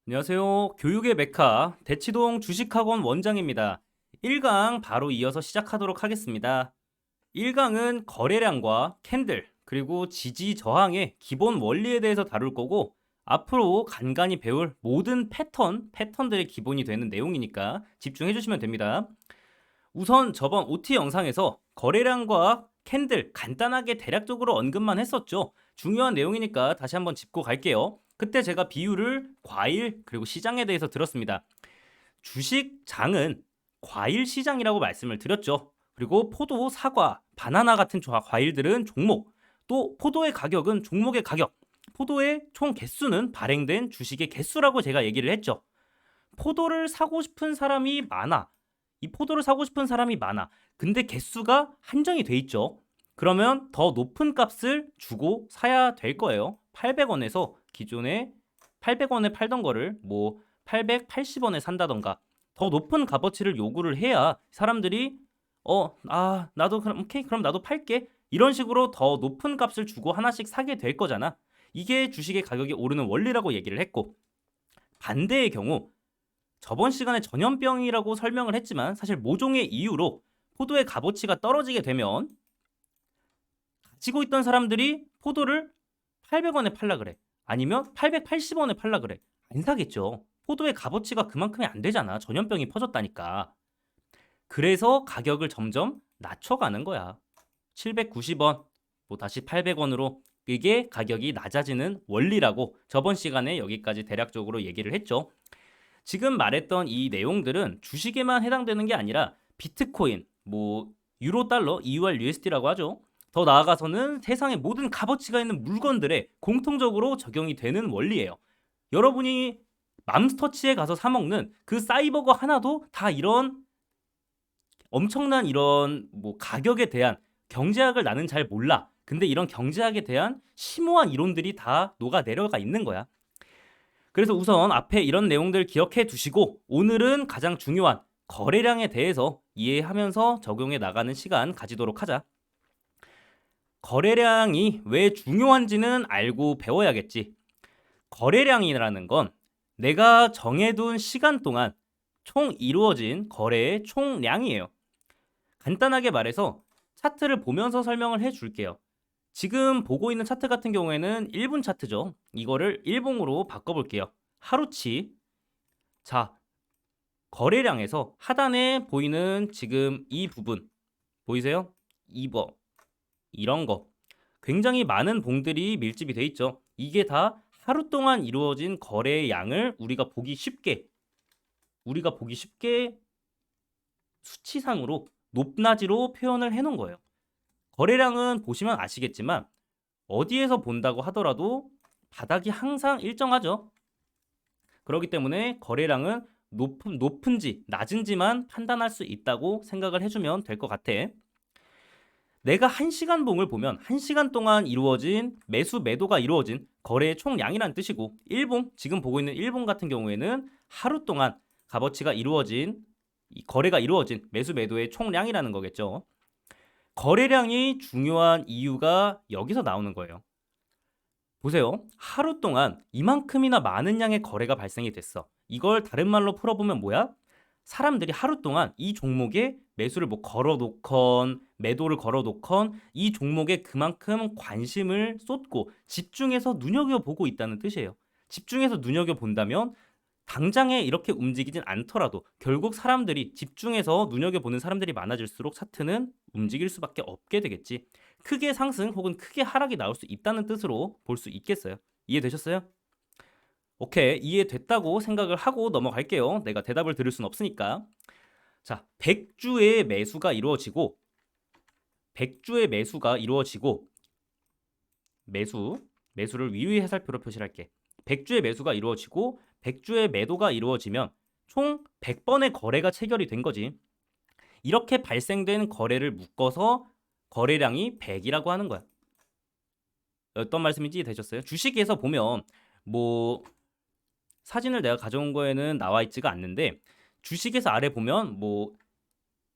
안녕하세요. 교육의 메카 대치동 주식학원 원장입니다. 1강 바로 이어서 시작하도록 하겠습니다. 1강은 거래량과 캔들 그리고 지지 저항의 기본 원리에 대해서 다룰 거고 앞으로 간간히 배울 모든 패턴들의 기본이 되는 내용이니까 집중해 주시면 됩니다. 우선 저번 OT 영상에서 거래량과 캔들 간단하게 대략적으로 언급만 했었죠. 중요한 내용이니까 다시 한번 짚고 갈게요. 그때 제가 비율을 과일 그리고 시장에 대해서 들었습니다. 주식장은 과일 시장이라고 말씀을 드렸죠. 그리고 포도, 사과, 바나나 같은 과일들은 종목, 또 포도의 가격은 종목의 가격, 포도의 총 개수는 발행된 주식의 개수라고 제가 얘기를 했죠. 포도를 사고 싶은 사람이 많아. 이 포도를 사고 싶은 사람이 많아. 근데 개수가 한정이 돼 있죠. 그러면 더 높은 값을 주고 사야 될 거예요. 800원에서 기존에 800원에 팔던 거를 뭐 880원에 산다던가 더 높은 값어치를 요구를 해야 사람들이 나도 그럼 오케이 그럼 나도 팔게 이런 식으로 더 높은 값을 주고 하나씩 사게 될 거잖아. 이게 주식의 가격이 오르는 원리라고 얘기를 했고, 반대의 경우 저번 시간에 전염병이라고 설명을 했지만 사실 모종의 이유로 포도의 값어치가 떨어지게 되면 가지고 있던 사람들이 포도를 800원에 팔라 그래. 아니면 880원에 팔라 그래. 안 사겠죠. 포도의 값어치가 그만큼이 안 되잖아. 전염병이 퍼졌다니까. 그래서 가격을 점점 낮춰가는 거야. 790원, 뭐 다시 800원으로 이게 가격이 낮아지는 원리라고 저번 시간에 여기까지 대략적으로 얘기를 했죠. 지금 말했던 이 내용들은 주식에만 해당되는 게 아니라 비트코인, 뭐 유로 달러, EUR USD라고 하죠. 더 나아가서는 세상의 모든 값어치가 있는 물건들에 공통적으로 적용이 되는 원리예요. 여러분이 맘스터치에 가서 사 먹는 그 사이버거 하나도 다 이런 엄청난 이런 뭐 가격에 대한 경제학을 나는 잘 몰라. 근데 이런 경제학에 대한 심오한 이론들이 다 녹아 내려가 있는 거야. 그래서 우선 앞에 이런 내용들 기억해 두시고 오늘은 가장 중요한 거래량에 대해서 이해하면서 적용해 나가는 시간 가지도록 하자. 거래량이 왜 중요한지는 알고 배워야겠지. 거래량이라는 건 내가 정해둔 시간 동안 총 이루어진 거래의 총량이에요. 간단하게 말해서 차트를 보면서 설명을 해줄게요. 지금 보고 있는 차트 같은 경우에는 1분 차트죠. 이거를 일봉으로 바꿔볼게요. 하루치. 자, 거래량에서 하단에 보이는 지금 이 부분 보이세요? 2번 이런 거 굉장히 많은 봉들이 밀집이 돼 있죠. 이게 다 하루 동안 이루어진 거래의 양을 우리가 보기 쉽게 수치상으로 높낮이로 표현을 해 놓은 거예요. 거래량은 보시면 아시겠지만 어디에서 본다고 하더라도 바닥이 항상 일정하죠. 그렇기 때문에 거래량은 높은지 낮은지만 판단할 수 있다고 생각을 해주면 될 것 같아. 내가 1시간 봉을 보면 1시간 동안 이루어진 매수 매도가 이루어진 거래의 총량이란 뜻이고, 1봉 지금 보고 있는 1봉 같은 경우에는 하루 동안 값어치가 이루어진 거래가 이루어진 매수 매도의 총량이라는 거겠죠. 거래량이 중요한 이유가 여기서 나오는 거예요. 보세요. 하루 동안 이만큼이나 많은 양의 거래가 발생이 됐어. 이걸 다른 말로 풀어보면 뭐야? 사람들이 하루 동안 이 종목에 매수를 뭐 걸어놓건 매도를 걸어놓건 이 종목에 그만큼 관심을 쏟고 집중해서 눈여겨보고 있다는 뜻이에요. 집중해서 눈여겨본다면 당장에 이렇게 움직이진 않더라도 결국 사람들이 집중해서 눈여겨보는 사람들이 많아질수록 차트는 움직일 수밖에 없게 되겠지. 크게 상승 혹은 크게 하락이 나올 수 있다는 뜻으로 볼 수 있겠어요. 이해되셨어요? 오케이, 이해됐다고 생각을 하고 넘어갈게요. 내가 대답을 들을 순 없으니까. 자, 100주의 매수가 이루어지고 매수를 위의 해살표로 표시할게. 100주의 매수가 이루어지고 100주의 매도가 이루어지면 총 100번의 거래가 체결이 된 거지. 이렇게 발생된 거래를 묶어서 거래량이 100이라고 하는 거야. 어떤 말씀인지 되셨어요? 주식에서 보면 뭐 사진을 내가 가져온 거에는 나와 있지가 않는데 주식에서 아래 보면 뭐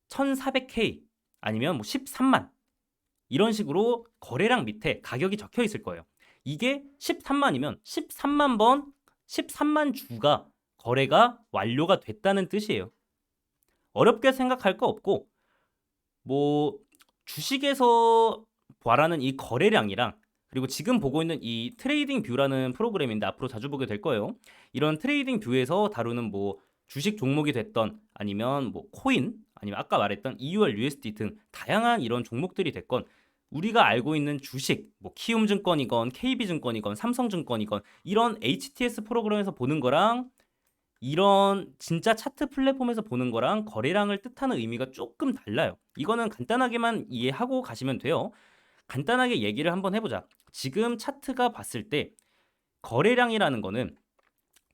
1400K 아니면 뭐 13만 이런 식으로 거래량 밑에 가격이 적혀 있을 거예요. 이게 13만이면 13만 번 13만 주가 거래가 완료가 됐다는 뜻이에요. 어렵게 생각할 거 없고 뭐 주식에서 말하는 이 거래량이랑 그리고 지금 보고 있는 이 트레이딩 뷰라는 프로그램인데 앞으로 자주 보게 될 거예요. 이런 트레이딩 뷰에서 다루는 뭐 주식 종목이 됐던 아니면 뭐 코인 아니면 아까 말했던 EUR, USD 등 다양한 이런 종목들이 됐건 우리가 알고 있는 주식 뭐 키움증권이건 KB증권이건 삼성증권이건 이런 HTS 프로그램에서 보는 거랑 이런 진짜 차트 플랫폼에서 보는 거랑 거래량을 뜻하는 의미가 조금 달라요. 이거는 간단하게만 이해하고 가시면 돼요. 간단하게 얘기를 한번 해보자. 지금 차트가 봤을 때 거래량이라는 거는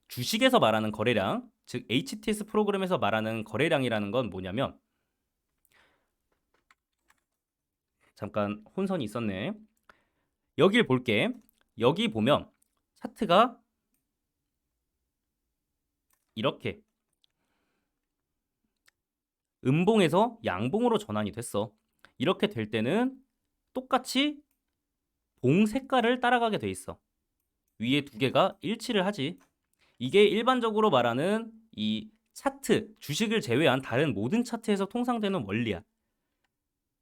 주식에서 말하는 거래량, 즉 HTS 프로그램에서 말하는 거래량이라는 건 뭐냐면 잠깐 혼선이 있었네. 여길 볼게. 여기 보면 차트가 이렇게 음봉에서 양봉으로 전환이 됐어. 이렇게 될 때는 똑같이 봉 색깔을 따라가게 돼 있어. 위에 두 개가 일치를 하지. 이게 일반적으로 말하는 이 차트, 주식을 제외한 다른 모든 차트에서 통상되는 원리야.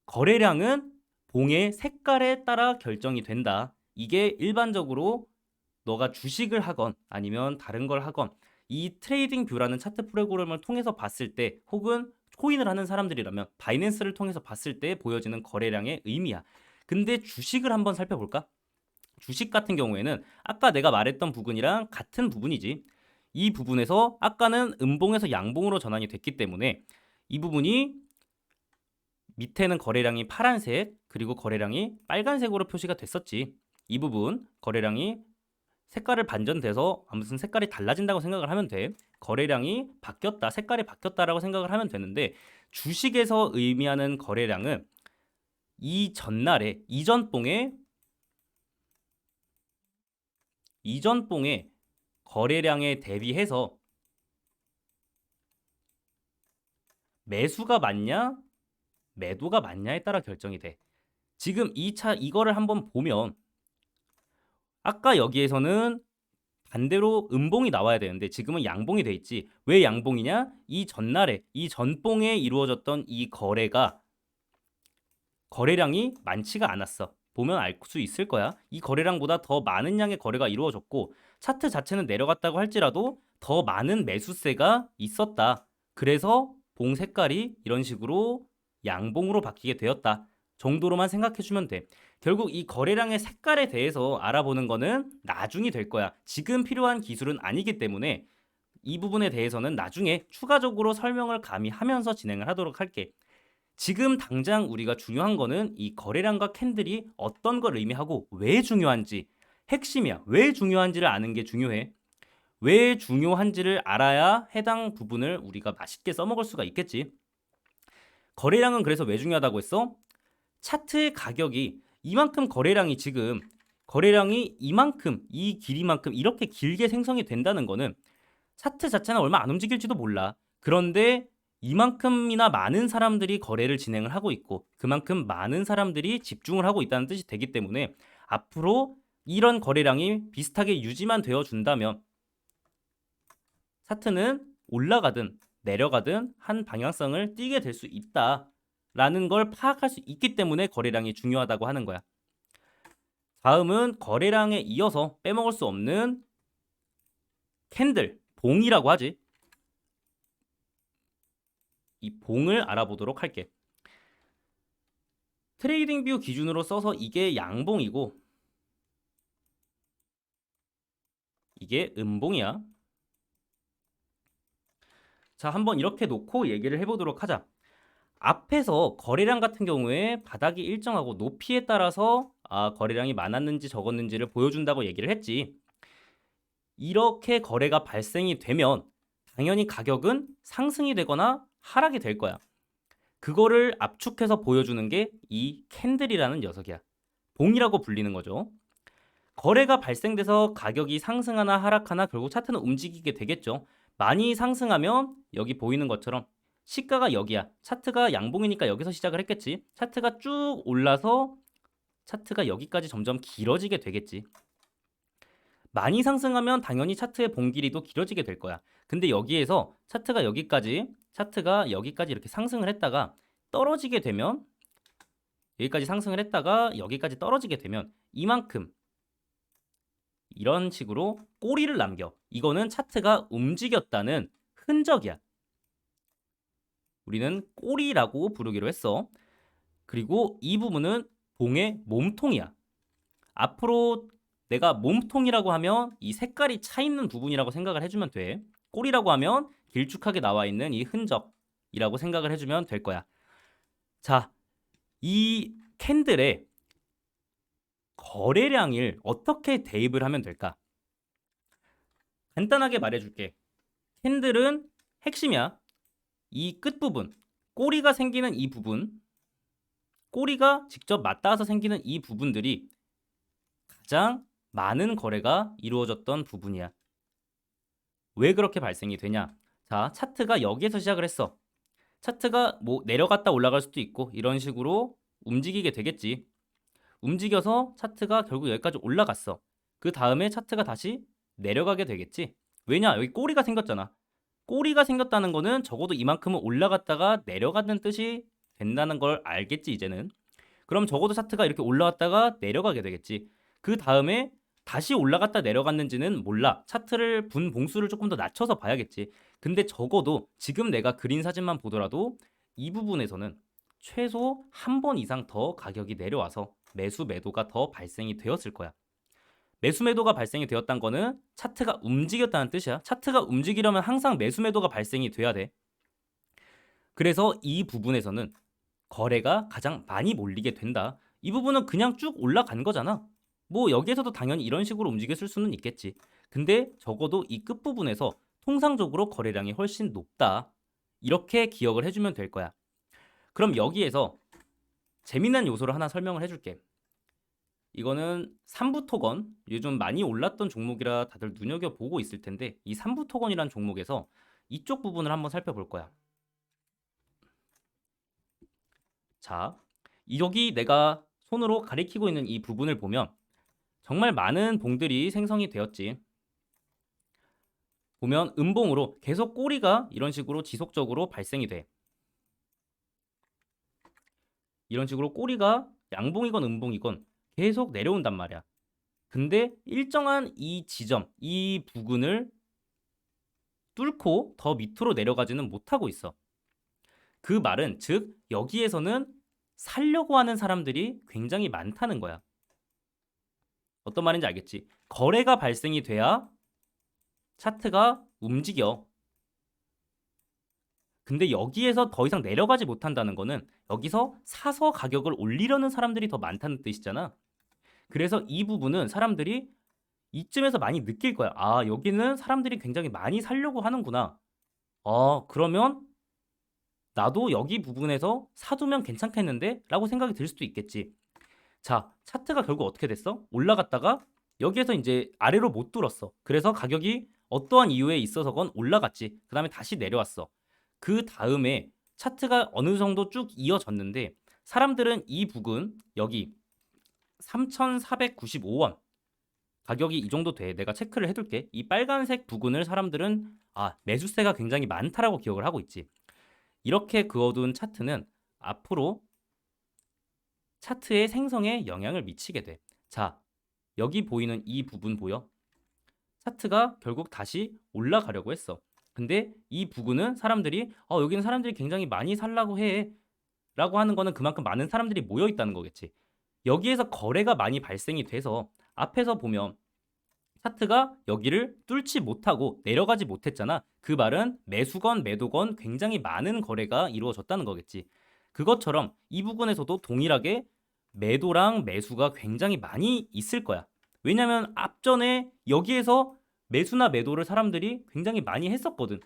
거래량은 봉의 색깔에 따라 결정이 된다. 이게 일반적으로 너가 주식을 하건 아니면 다른 걸 하건 이 트레이딩 뷰라는 차트 프로그램을 통해서 봤을 때 혹은 코인을 하는 사람들이라면 바이낸스를 통해서 봤을 때 보여지는 거래량의 의미야. 근데 주식을 한번 살펴볼까? 주식 같은 경우에는 아까 내가 말했던 부분이랑 같은 부분이지. 이 부분에서 아까는 음봉에서 양봉으로 전환이 됐기 때문에 이 부분이 밑에는 거래량이 파란색 그리고 거래량이 빨간색으로 표시가 됐었지. 이 부분 거래량이 색깔을 반전돼서 아무튼 색깔이 달라진다고 생각을 하면 돼. 거래량이 바뀌었다, 색깔이 바뀌었다라고 생각을 하면 되는데 주식에서 의미하는 거래량은 이 전날에 이전 봉의 거래량에 대비해서 매수가 맞냐, 매도가 맞냐에 따라 결정이 돼. 지금 이거를 한번 보면 아까 여기에서는 반대로 음봉이 나와야 되는데 지금은 양봉이 돼 있지. 왜 양봉이냐? 이 전날에 이 전봉에 이루어졌던 이 거래량이 많지가 않았어. 보면 알 수 있을 거야. 이 거래량보다 더 많은 양의 거래가 이루어졌고 차트 자체는 내려갔다고 할지라도 더 많은 매수세가 있었다. 그래서 봉 색깔이 이런 식으로 양봉으로 바뀌게 되었다. 정도로만 생각해 주면 돼. 결국 이 거래량의 색깔에 대해서 알아보는 거는 나중이 될 거야. 지금 필요한 기술은 아니기 때문에 이 부분에 대해서는 나중에 추가적으로 설명을 가미하면서 진행을 하도록 할게. 지금 당장 우리가 중요한 거는 이 거래량과 캔들이 어떤 걸 의미하고 왜 중요한지 핵심이야. 왜 중요한지를 아는 게 중요해. 왜 중요한지를 알아야 해당 부분을 우리가 맛있게 써먹을 수가 있겠지. 거래량은 그래서 왜 중요하다고 했어? 차트의 가격이 이만큼 거래량이 이만큼 이 길이만큼 이렇게 길게 생성이 된다는 거는 차트 자체는 얼마 안 움직일지도 몰라. 그런데 이만큼이나 많은 사람들이 거래를 진행을 하고 있고 그만큼 많은 사람들이 집중을 하고 있다는 뜻이 되기 때문에 앞으로 이런 거래량이 비슷하게 유지만 되어 준다면 차트는 올라가든 내려가든 한 방향성을 띠게 될 수 있다라는 걸 파악할 수 있기 때문에 거래량이 중요하다고 하는 거야. 다음은 거래량에 이어서 빼먹을 수 없는 캔들, 봉이라고 하지. 이 봉을 알아보도록 할게. 트레이딩 뷰 기준으로 써서 이게 양봉이고 이게 음봉이야. 자, 한번 이렇게 놓고 얘기를 해보도록 하자. 앞에서 거래량 같은 경우에 바닥이 일정하고 높이에 따라서 거래량이 많았는지 적었는지를 보여준다고 얘기를 했지. 이렇게 거래가 발생이 되면 당연히 가격은 상승이 되거나 하락이 될 거야. 그거를 압축해서 보여주는 게 이 캔들이라는 녀석이야. 봉이라고 불리는 거죠. 거래가 발생돼서 가격이 상승하나 하락하나 결국 차트는 움직이게 되겠죠. 많이 상승하면 여기 보이는 것처럼 시가가 여기야. 차트가 양봉이니까 여기서 시작을 했겠지. 차트가 쭉 올라서 차트가 여기까지 점점 길어지게 되겠지. 많이 상승하면 당연히 차트의 봉 길이도 길어지게 될 거야. 근데 여기에서 차트가 여기까지 이렇게 상승을 했다가 떨어지게 되면 여기까지 상승을 했다가 여기까지 떨어지게 되면 이만큼 이런 식으로 꼬리를 남겨. 이거는 차트가 움직였다는 흔적이야. 우리는 꼬리라고 부르기로 했어. 그리고 이 부분은 봉의 몸통이야. 앞으로 내가 몸통이라고 하면 이 색깔이 차 있는 부분이라고 생각을 해주면 돼. 꼬리라고 하면 길쭉하게 나와 있는 이 흔적이라고 생각을 해주면 될 거야. 자, 이 캔들의 거래량을 어떻게 대입을 하면 될까? 간단하게 말해줄게. 캔들은 핵심이야. 이 끝부분, 꼬리가 생기는 이 부분, 꼬리가 직접 맞닿아서 생기는 이 부분들이 가장 많은 거래가 이루어졌던 부분이야. 왜 그렇게 발생이 되냐? 자, 차트가 여기에서 시작을 했어. 차트가 뭐 내려갔다 올라갈 수도 있고 이런 식으로 움직이게 되겠지. 움직여서 차트가 결국 여기까지 올라갔어. 그 다음에 차트가 다시 내려가게 되겠지. 왜냐? 여기 꼬리가 생겼잖아. 꼬리가 생겼다는 거는 적어도 이만큼은 올라갔다가 내려가는 뜻이 된다는 걸 알겠지, 이제는. 그럼 적어도 차트가 이렇게 올라갔다가 내려가게 되겠지. 그 다음에 다시 올라갔다 내려갔는지는 몰라. 차트를 분 봉수를 조금 더 낮춰서 봐야겠지. 근데 적어도 지금 내가 그린 사진만 보더라도 이 부분에서는 최소 한 번 이상 더 가격이 내려와서 매수 매도가 더 발생이 되었을 거야. 매수 매도가 발생이 되었다는 거는 차트가 움직였다는 뜻이야. 차트가 움직이려면 항상 매수 매도가 발생이 돼야 돼. 그래서 이 부분에서는 거래가 가장 많이 몰리게 된다. 이 부분은 그냥 쭉 올라간 거잖아. 뭐 여기에서도 당연히 이런 식으로 움직였을 수는 있겠지. 근데 적어도 이 끝부분에서 통상적으로 거래량이 훨씬 높다. 이렇게 기억을 해주면 될 거야. 그럼 여기에서 재미난 요소를 하나 설명을 해줄게. 이거는 삼부토건, 요즘 많이 올랐던 종목이라 다들 눈여겨보고 있을 텐데 이 삼부토건이란 종목에서 이쪽 부분을 한번 살펴볼 거야. 자, 여기 내가 손으로 가리키고 있는 이 부분을 보면 정말 많은 봉들이 생성이 되었지. 보면 음봉으로 계속 꼬리가 이런 식으로 지속적으로 발생이 돼. 이런 식으로 꼬리가 양봉이건 음봉이건 계속 내려온단 말이야. 근데 일정한 이 지점, 이 부근을 뚫고 더 밑으로 내려가지는 못하고 있어. 그 말은 즉 여기에서는 살려고 하는 사람들이 굉장히 많다는 거야. 어떤 말인지 알겠지? 거래가 발생이 돼야 차트가 움직여. 근데 여기에서 더 이상 내려가지 못한다는 거는 여기서 사서 가격을 올리려는 사람들이 더 많다는 뜻이잖아. 그래서 이 부분은 사람들이 이쯤에서 많이 느낄 거야. 아, 여기는 사람들이 굉장히 많이 살려고 하는구나. 그러면 나도 여기 부분에서 사두면 괜찮겠는데? 라고 생각이 들 수도 있겠지. 자, 차트가 결국 어떻게 됐어? 올라갔다가 여기에서 이제 아래로 못 뚫었어. 그래서 가격이 어떠한 이유에 있어서건 올라갔지. 그 다음에 다시 내려왔어. 그 다음에 차트가 어느 정도 쭉 이어졌는데 사람들은 이 부근 여기 3,495원 가격이 이 정도 돼. 내가 체크를 해둘게. 이 빨간색 부근을 사람들은 매수세가 굉장히 많다라고 기억을 하고 있지. 이렇게 그어둔 차트는 앞으로 차트의 생성에 영향을 미치게 돼. 자, 여기 보이는 이 부분 보여? 차트가 결국 다시 올라가려고 했어. 근데 이 부분은 사람들이 여기는 사람들이 굉장히 많이 살라고 해 라고 하는 거는 그만큼 많은 사람들이 모여 있다는 거겠지. 여기에서 거래가 많이 발생이 돼서 앞에서 보면 차트가 여기를 뚫지 못하고 내려가지 못했잖아. 그 말은 매수건 매도건 굉장히 많은 거래가 이루어졌다는 거겠지. 그것처럼 이 부분에서도 동일하게 매도랑 매수가 굉장히 많이 있을 거야. 왜냐면 앞전에 여기에서 매수나 매도를 사람들이 굉장히 많이 했었거든.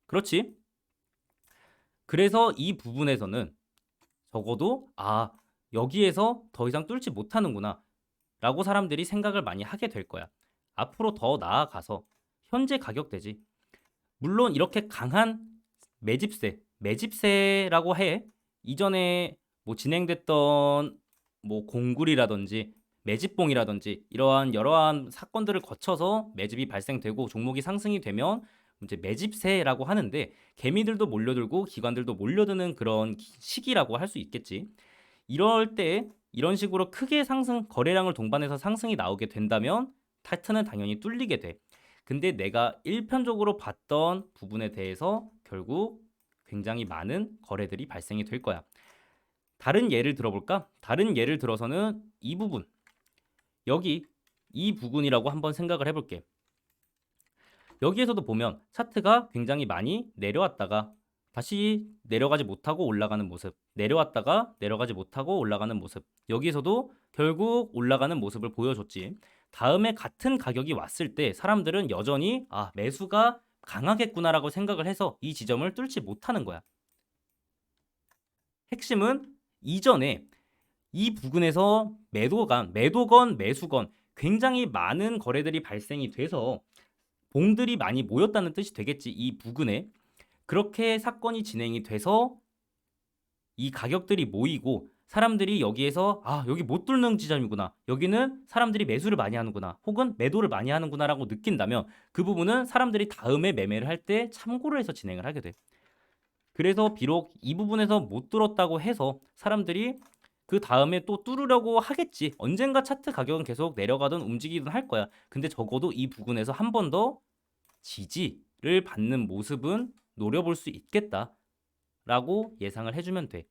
그렇지? 그래서 이 부분에서는 적어도 여기에서 더 이상 뚫지 못하는구나 라고 사람들이 생각을 많이 하게 될 거야. 앞으로 더 나아가서 현재 가격대지. 물론 이렇게 강한 매집세라고 해. 이전에 뭐 진행됐던 뭐 공굴이라든지 매집봉이라든지 이러한 여러한 사건들을 거쳐서 매집이 발생되고 종목이 상승이 되면 이제 매집세라고 하는데 개미들도 몰려들고 기관들도 몰려드는 그런 시기라고 할 수 있겠지. 이럴 때 이런 식으로 크게 상승 거래량을 동반해서 상승이 나오게 된다면 타이틀은 당연히 뚫리게 돼. 근데 내가 일편적으로 봤던 부분에 대해서 결국 굉장히 많은 거래들이 발생이 될 거야. 다른 예를 들어볼까? 다른 예를 들어서는 이 부분, 여기 이 부분이라고 한번 생각을 해볼게. 여기에서도 보면 차트가 굉장히 많이 내려왔다가 다시 내려가지 못하고 올라가는 모습, 내려왔다가 내려가지 못하고 올라가는 모습, 여기에서도 결국 올라가는 모습을 보여줬지. 다음에 같은 가격이 왔을 때 사람들은 여전히 매수가 강하겠구나라고 생각을 해서 이 지점을 뚫지 못하는 거야. 핵심은 이전에 이 부근에서 매도건 매수건 굉장히 많은 거래들이 발생이 돼서 봉들이 많이 모였다는 뜻이 되겠지. 이 부근에 그렇게 사건이 진행이 돼서 이 가격들이 모이고 사람들이 여기에서 여기 못 뚫는 지점이구나, 여기는 사람들이 매수를 많이 하는구나, 혹은 매도를 많이 하는구나 라고 느낀다면 그 부분은 사람들이 다음에 매매를 할 때 참고를 해서 진행을 하게 돼. 그래서 비록 이 부분에서 못 뚫었다고 해서 사람들이 그 다음에 또 뚫으려고 하겠지. 언젠가 차트 가격은 계속 내려가든 움직이든 할 거야. 근데 적어도 이 부분에서 한 번 더 지지를 받는 모습은 노려볼 수 있겠다라고 예상을 해주면 돼.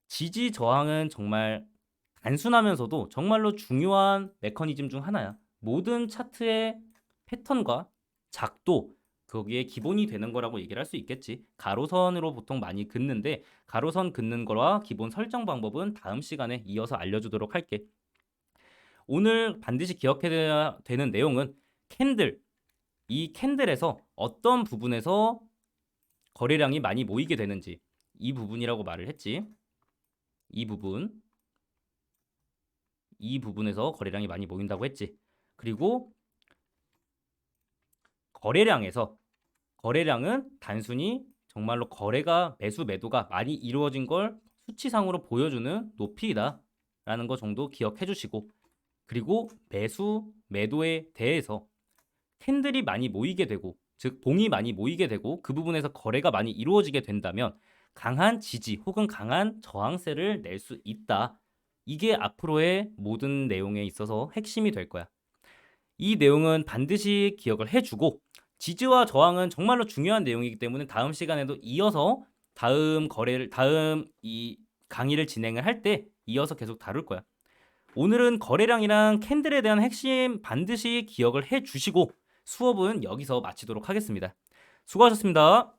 지지 저항은 정말 단순하면서도 정말로 중요한 메커니즘 중 하나야. 모든 차트의 패턴과 작도, 거기에 기본이 되는 거라고 얘기를 할 수 있겠지. 가로선으로 보통 많이 긋는데 가로선 긋는 거와 기본 설정 방법은 다음 시간에 이어서 알려주도록 할게. 오늘 반드시 기억해야 되는 내용은 캔들, 이 캔들에서 어떤 부분에서 거래량이 많이 모이게 되는지, 이 부분이라고 말을 했지. 이 부분에서 거래량이 많이 모인다고 했지. 그리고 거래량은 단순히 정말로 거래가 매수 매도가 많이 이루어진 걸 수치상으로 보여주는 높이다라는 거 정도 기억해 주시고, 그리고 매수 매도에 대해서 캔들이 많이 모이게 되고, 즉 봉이 많이 모이게 되고 그 부분에서 거래가 많이 이루어지게 된다면 강한 지지 혹은 강한 저항세를 낼 수 있다. 이게 앞으로의 모든 내용에 있어서 핵심이 될 거야. 이 내용은 반드시 기억을 해주고, 지지와 저항은 정말로 중요한 내용이기 때문에 다음 시간에도 이어서 다음 이 강의를 진행을 할 때 이어서 계속 다룰 거야. 오늘은 거래량이랑 캔들에 대한 핵심 반드시 기억을 해주시고 수업은 여기서 마치도록 하겠습니다. 수고하셨습니다.